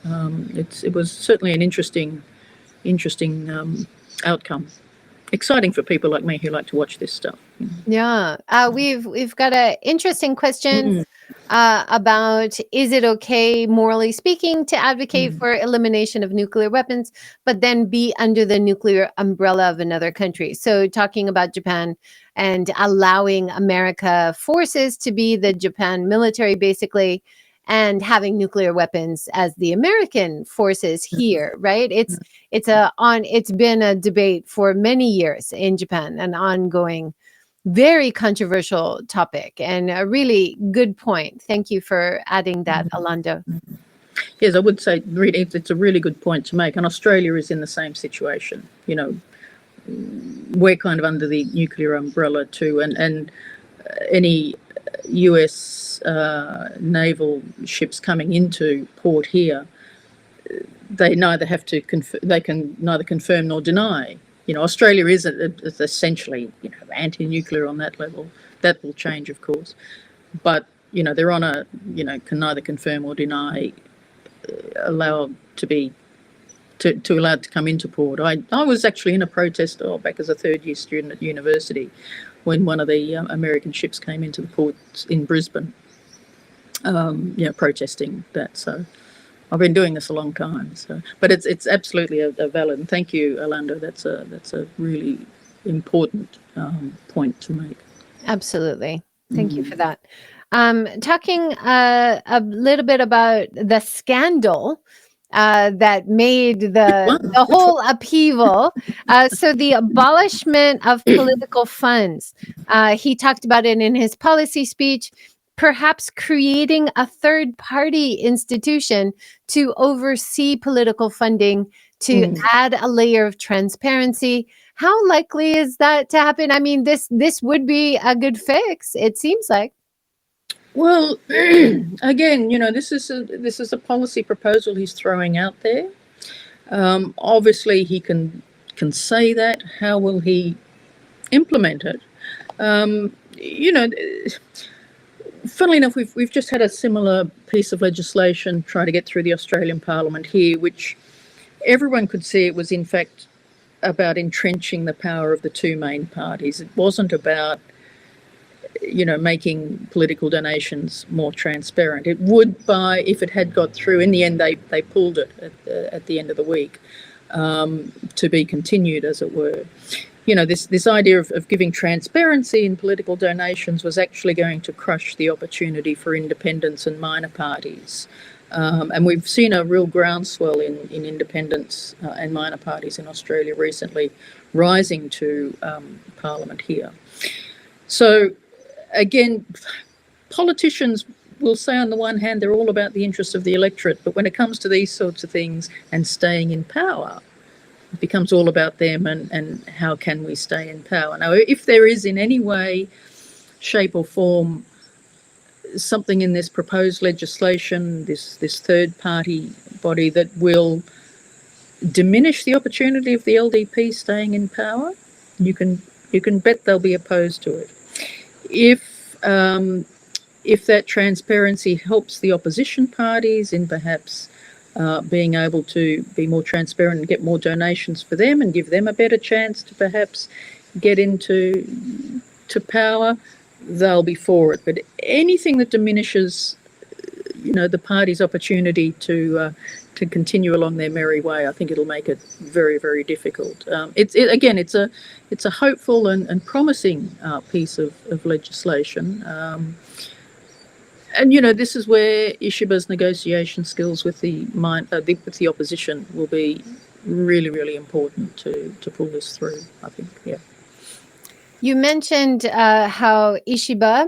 it was certainly an interesting outcome. Exciting for people like me who like to watch this stuff. Yeah, we've got an interesting question about, is it okay, morally speaking, to advocate for elimination of nuclear weapons, but then be under the nuclear umbrella of another country? So talking about Japan and allowing America forces to be the Japan military, basically, and having nuclear weapons as the American forces here, right? It's been a debate for many years in Japan, an ongoing, very controversial topic, and a really good point. Thank you for adding that, Alando. Yes, I would say really, it's a really good point to make. And Australia is in the same situation. We're kind of under the nuclear umbrella too, and any US naval ships coming into port here, they neither have to they can neither confirm nor deny. Australia is essentially anti-nuclear on that level. That will change, of course, but they're on can neither confirm or deny, allowed to allowed to come into port. I was actually in a protest back as a third-year student at university when one of the American ships came into the port in Brisbane, protesting that. So I've been doing this a long time. So, but it's absolutely a valid. And thank you, Alando. That's a really important point to make. Absolutely. Thank you for that. Talking a little bit about the scandal that made the whole upheaval. So the abolishment of political funds. He talked about it in his policy speech, perhaps creating a third-party institution to oversee political funding, to add a layer of transparency. How likely is that to happen? I mean, this would be a good fix, it seems like. Well, again, this is a policy proposal he's throwing out there. Obviously, he can say that. How will he implement it? Funnily enough, we've just had a similar piece of legislation try to get through the Australian Parliament here, which everyone could see it was in fact about entrenching the power of the two main parties. It wasn't about making political donations more transparent. It would, if it had got through. In the end, they pulled it at the end of the week, to be continued, as it were. This idea of giving transparency in political donations was actually going to crush the opportunity for independents and minor parties. And we've seen a real groundswell in independents and minor parties in Australia recently rising to Parliament here. So, again, politicians will say on the one hand they're all about the interests of the electorate, but when it comes to these sorts of things and staying in power, it becomes all about them and how can we stay in power. Now, if there is in any way, shape or form something in this proposed legislation, this third-party body that will diminish the opportunity of the LDP staying in power, you can bet they'll be opposed to it. If that transparency helps the opposition parties in perhaps being able to be more transparent and get more donations for them and give them a better chance to perhaps get into power, they'll be for it. But anything that diminishes, the party's opportunity to continue along their merry way, I think it'll make it very, very difficult. It's a hopeful and promising piece of legislation. And this is where Ishiba's negotiation skills with the opposition will be really, really important to pull this through, I think. Yeah. You mentioned how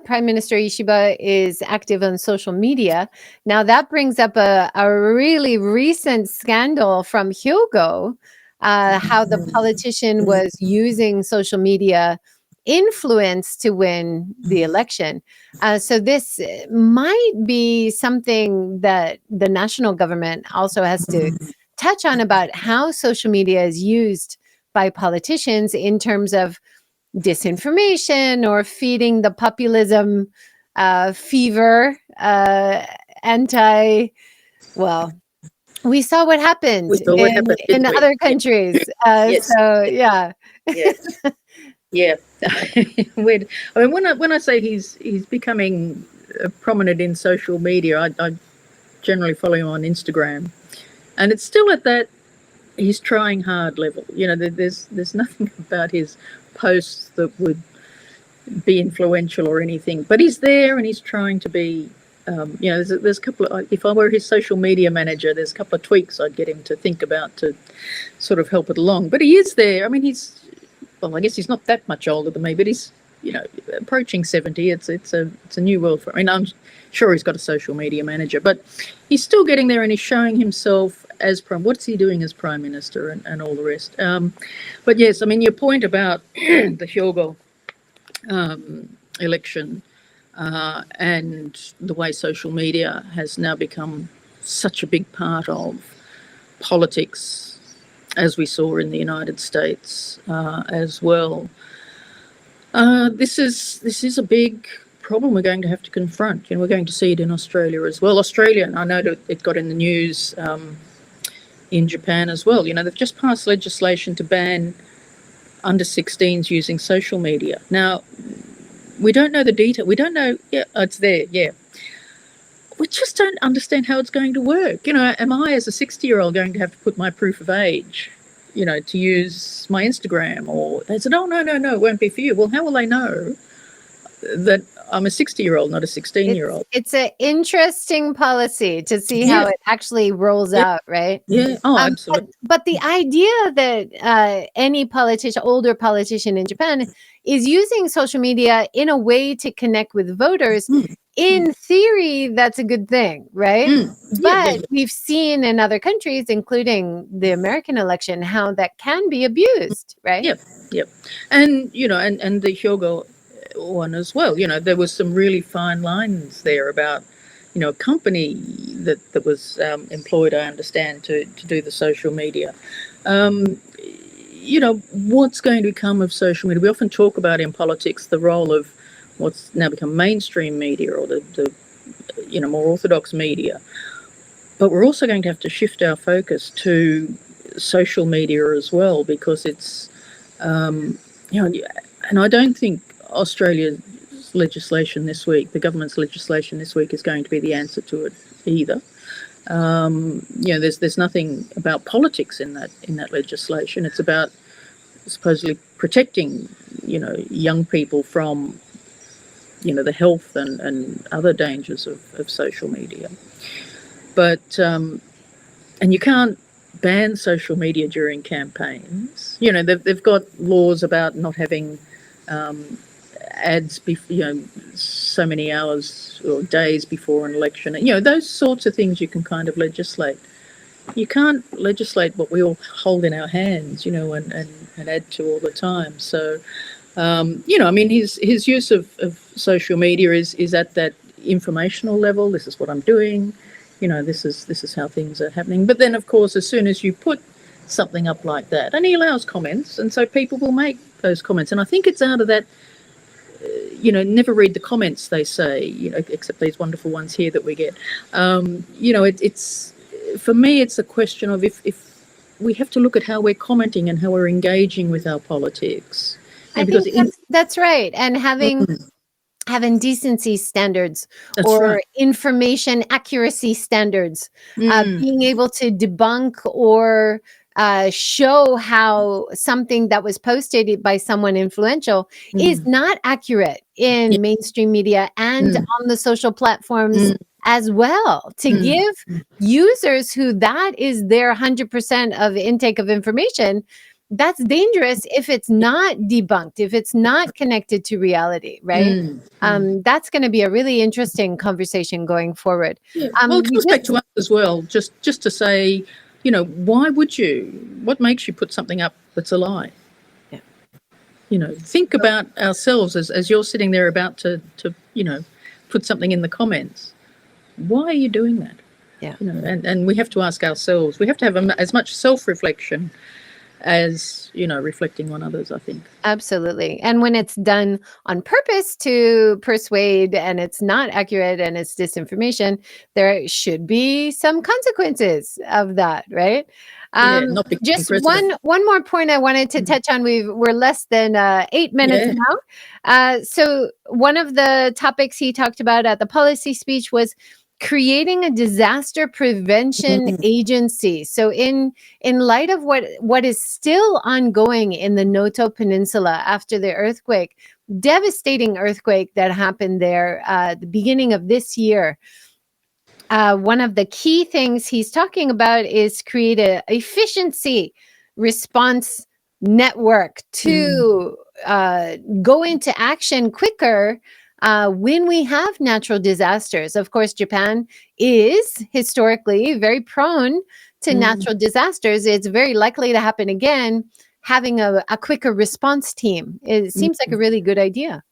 Prime Minister Ishiba is active on social media. Now that brings up a really recent scandal from Hyogo, how the politician was using social media influence to win the election. So this might be something that the national government also has to touch on, about how social media is used by politicians in terms of disinformation or feeding the populism fever, we saw what happened in other countries. Yes. So, yeah. Yes. Yeah. When I say he's becoming prominent in social media, I generally follow him on Instagram, and it's still at that he's trying hard level. There's nothing about his posts that would be influential or anything, but he's there and he's trying to be. There's a couple of, if I were his social media manager, there's a couple of tweaks I'd get him to think about to sort of help it along. But he is there. I mean, I guess he's not that much older than me, but he's, approaching 70. It's a new world for him. I mean, I'm sure he's got a social media manager, but he's still getting there and he's showing himself as what's he doing as Prime Minister and all the rest. But yes, I mean, your point about the Hyogo election and the way social media has now become such a big part of politics, as we saw in the United States as well. This is a big problem we're going to have to confront. We're going to see it in Australia as well. Australia, I know that it got in the news in Japan as well. They've just passed legislation to ban under 16s using social media. Now, we don't know the detail. We don't know. Yeah, it's there. Yeah. We just don't understand how it's going to work. Am I, as a 60-year-old, going to have to put my proof of age, to use my Instagram? Or they said, oh, no, it won't be for you. Well, how will they know that I'm a 60-year-old, not a 16-year-old. It's an interesting policy to see how it actually rolls out, right? Yeah. Oh, absolutely. But the idea that any politician, older politician in Japan, is using social media in a way to connect with voters, in theory, that's a good thing, right? But we've seen in other countries, including the American election, how that can be abused, right? Yep. And, and the Hyogo one as well. There was some really fine lines there about, a company that was employed, I understand, to do the social media. What's going to become of social media? We often talk about in politics the role of what's now become mainstream media, or the more orthodox media. But we're also going to have to shift our focus to social media as well, because it's, and I don't think Australia's legislation this week, the government's legislation this week, is going to be the answer to it either. There's nothing about politics in that legislation. It's about supposedly protecting, young people from, the health and other dangers of social media. But, and you can't ban social media during campaigns. They've got laws about not having ads, so many hours or days before an election. Those sorts of things you can kind of legislate. You can't legislate what we all hold in our hands, and add to all the time. So, his use of social media is at that informational level. This is what I'm doing. This is how things are happening. But then, of course, as soon as you put something up like that, and he allows comments, and so people will make those comments. And I think it's out of that, never read the comments, they say, except these wonderful ones here that we get. It's for me, it's a question of if we have to look at how we're commenting and how we're engaging with our politics. I think that's right. And having decency standards, or information accuracy standards, being able to debunk or show how something that was posted by someone influential is not accurate in mainstream media and on the social platforms as well, to give users who that is their 100% of intake of information. That's dangerous if it's not debunked, if it's not connected to reality, right? That's going to be a really interesting conversation going forward. Well, it goes back to us as well, just to say, why would you? What makes you put something up that's a lie? Think about ourselves as you're sitting there about to put something in the comments. Why are you doing that? And we have to ask ourselves. We have to have as much self-reflection as reflecting on others, I think. Absolutely. And when it's done on purpose to persuade, and it's not accurate and it's disinformation, there should be some consequences of that, right? Just one more point I wanted to touch on. We're less than 8 minutes now. So one of the topics he talked about at the policy speech was creating a disaster prevention agency. So in light of what is still ongoing in the Noto Peninsula after the earthquake, devastating earthquake that happened there at the beginning of this year, one of the key things he's talking about is create a efficiency response network to go into action quicker when we have natural disasters. Of course, Japan is historically very prone to natural disasters. It's very likely to happen again. Having a quicker response team, it seems like a really good idea.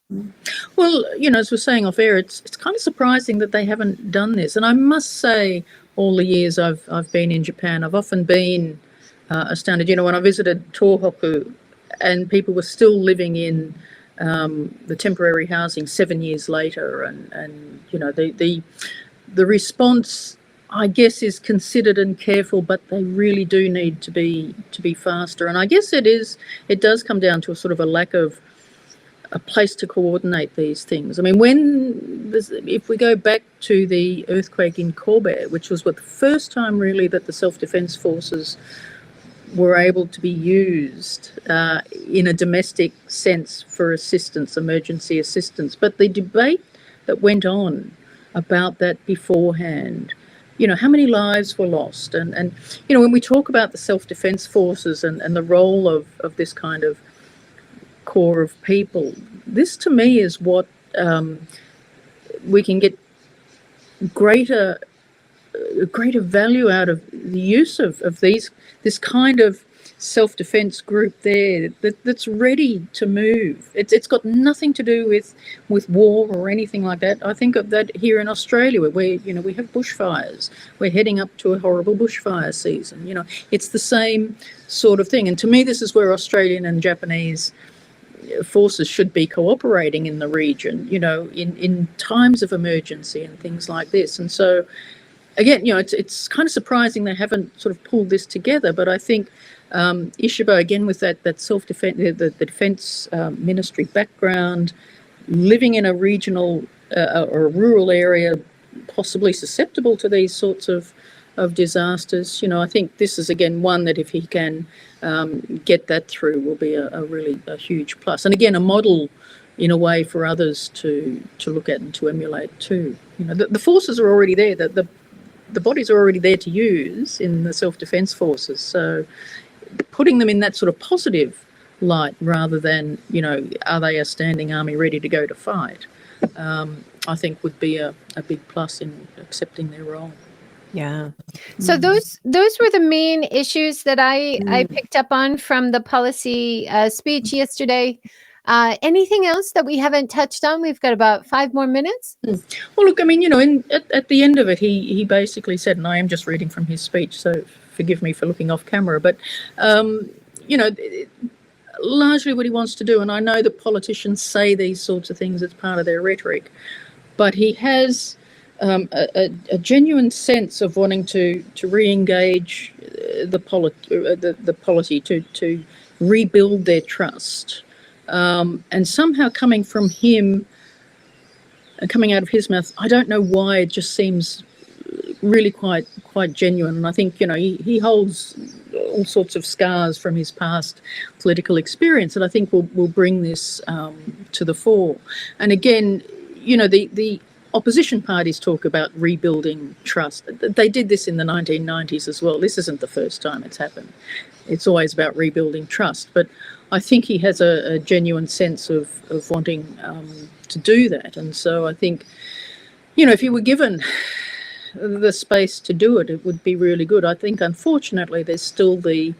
Well, as we're saying off air, it's kind of surprising that they haven't done this. And I must say, all the years I've been in Japan, I've often been astounded. When I visited Tohoku, and people were still living in the temporary housing 7 years later, and the response, I guess, is considered and careful, but they really do need to be faster. And I guess it does come down to a sort of a lack of a place to coordinate these things. I mean, if we go back to the earthquake in Kobe, which was the first time really that the self-defense forces were able to be used in a domestic sense for assistance, emergency assistance. But the debate that went on about that beforehand, how many lives were lost? And when we talk about the self-defense forces and the role of this kind of core of people, this to me is what we can get greater value out of the use of this kind of self-defense group there that's ready to move. It's got nothing to do with war or anything like that. I think of that here in Australia, where we have bushfires. We're heading up to a horrible bushfire season. It's the same sort of thing. And to me, this is where Australian and Japanese forces should be cooperating in the region, in times of emergency and things like this. And so again, it's kind of surprising they haven't sort of pulled this together, but I think Ishiba, again, with that self-defense, the defense ministry background, living in a regional or a rural area, possibly susceptible to these sorts of disasters, I think this is, again, one that if he can get that through will be a huge plus. And again, a model in a way for others to look at and to emulate too. The forces are already there, the bodies are already there to use in the self-defense forces. So putting them in that sort of positive light rather than, are they a standing army ready to go to fight, I think would be a big plus in accepting their role. Yeah. So those were the main issues that I picked up on from the policy speech yesterday. Anything else that we haven't touched on? We've got about 5 more minutes. Well, look, I mean, at the end of it, he basically said, and I am just reading from his speech, so forgive me for looking off camera, but, largely what he wants to do, and I know that politicians say these sorts of things as part of their rhetoric, but he has a genuine sense of wanting to re-engage the polity, to rebuild their trust. And somehow coming from him and coming out of his mouth, I don't know why, it just seems really quite genuine. And I think, he holds all sorts of scars from his past political experience that I think will bring this to the fore. And again, the opposition parties talk about rebuilding trust. They did this in the 1990s as well. This isn't the first time it's happened. It's always about rebuilding trust. But I think he has a genuine sense of wanting to do that. And so I think, if he were given the space to do it, it would be really good. I think, unfortunately, there's still the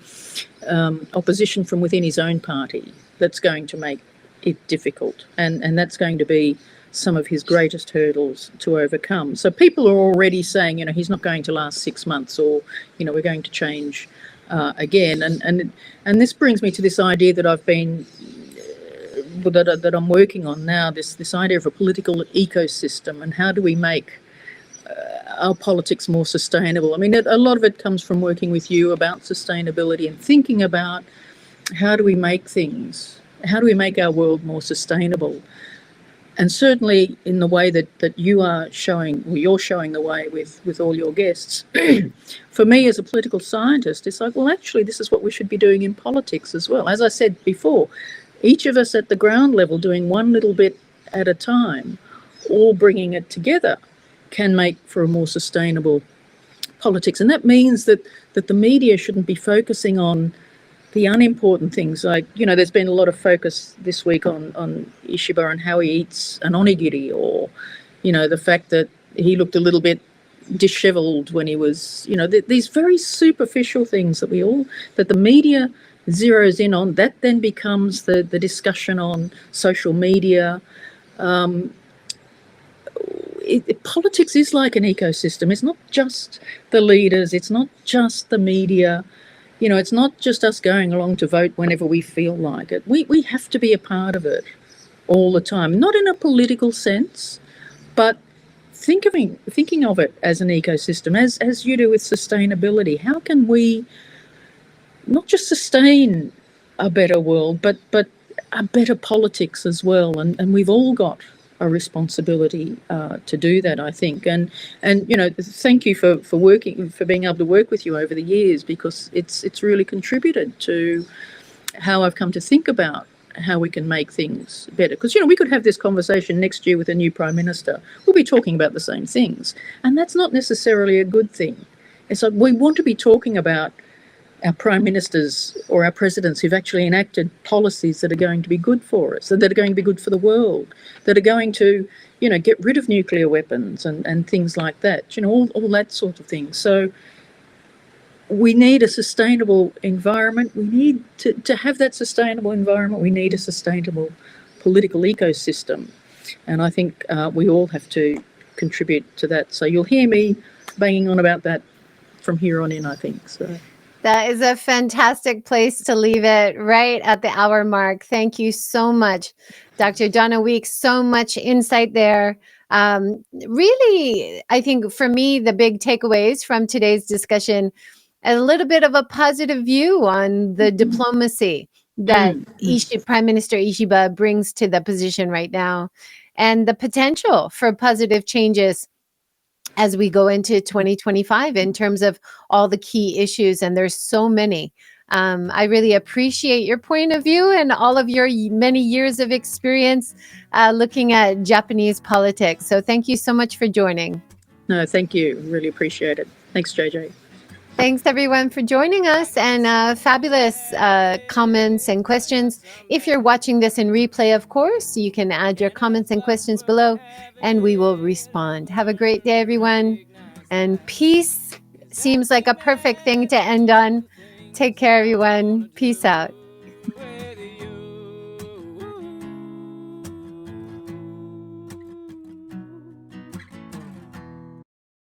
opposition from within his own party that's going to make it difficult. And that's going to be some of his greatest hurdles to overcome. So people are already saying, he's not going to last 6 months, or, we're going to change again. And this brings me to this idea that I've been that I'm working on now, this idea of a political ecosystem, and how do we make our politics more sustainable. I mean, a lot of it comes from working with you about sustainability and thinking about how do we make our world more sustainable. And certainly in the way that you're showing the way with all your guests. For me as a political scientist, it's like, well, actually, this is what we should be doing in politics as well. As I said before, each of us at the ground level doing one little bit at a time, all bringing it together, can make for a more sustainable politics. And that means that the media shouldn't be focusing on the unimportant things. Like, there's been a lot of focus this week on Ishiba and how he eats an onigiri, or, the fact that he looked a little bit dishevelled when he was, these very superficial things that the media zeroes in on. That then becomes the discussion on social media. Politics is like an ecosystem. It's not just the leaders. It's not just the media. It's not just us going along to vote whenever we feel like it. We have to be a part of it all the time, not in a political sense, but thinking of it as an ecosystem, as you do with sustainability. How can we not just sustain a better world, but a better politics as well? And we've all got a responsibility to do that, I think. And thank you for being able to work with you over the years, because it's really contributed to how I've come to think about how we can make things better. Because, we could have this conversation next year with a new Prime Minister. We'll be talking about the same things. And that's not necessarily a good thing. It's like we want to be talking about our Prime Ministers or our Presidents who've actually enacted policies that are going to be good for us, that are going to be good for the world, that are going to, get rid of nuclear weapons and things like that, all that sort of thing. So we need a sustainable environment. We need to have that sustainable environment. We need a sustainable political ecosystem. And I think we all have to contribute to that. So you'll hear me banging on about that from here on in, I think. So that is a fantastic place to leave it, right at the hour mark. Thank you so much, Dr. Donna Weeks. So much insight there. Really, I think for me, the big takeaways from today's discussion, a little bit of a positive view on the diplomacy that Prime Minister Ishiba brings to the position right now, and the potential for positive changes as we go into 2025 in terms of all the key issues. And there's so many. I really appreciate your point of view and all of your many years of experience looking at Japanese politics. So thank you so much for joining. No, thank you. Really appreciate it. Thanks, JJ. Thanks, everyone, for joining us, and fabulous comments and questions. If you're watching this in replay, of course, you can add your comments and questions below, and we will respond. Have a great day, everyone. And peace seems like a perfect thing to end on. Take care, everyone. Peace out.